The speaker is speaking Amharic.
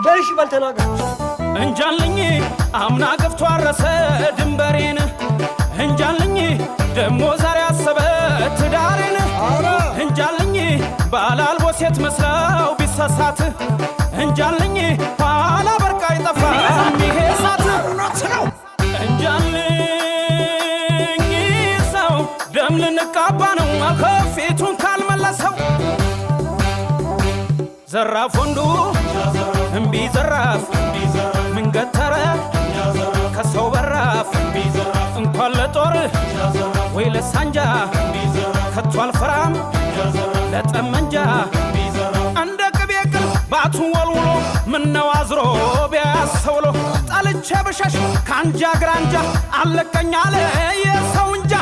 باش بالتناقض እንጃልኝ አምና ገፍቶ አረሰ ድንበሬን እንጃልኝ ደሞ ዛሬ አሰበ ትዳሬን እንጃልኝ ባላልቦ ሴት መስለው ቢሰሳት እንጃልኝ ኋላ በርቃ ይጠፋም ይሄ ሳት እንጃልኝ ሰው ደም ልንቃባ ነው ከፊቱን ካልመለሰው ዘራፍ ወንዱ እምቢ ዘራፍ ምን ገተረ ከሰው በራፍ እንኳን ለጦር ወይ ለሳንጃ ከቶ አልፈራም ለጠመንጃ እንደ ቅቤ ቅል ባቱን ወልውሎ ምነው አዝሮ ቢያሰውሎ ጠልቼ ብሸሽ ከአንጃ ግራንጃ አለቀኝ አለ የሰው እንጃ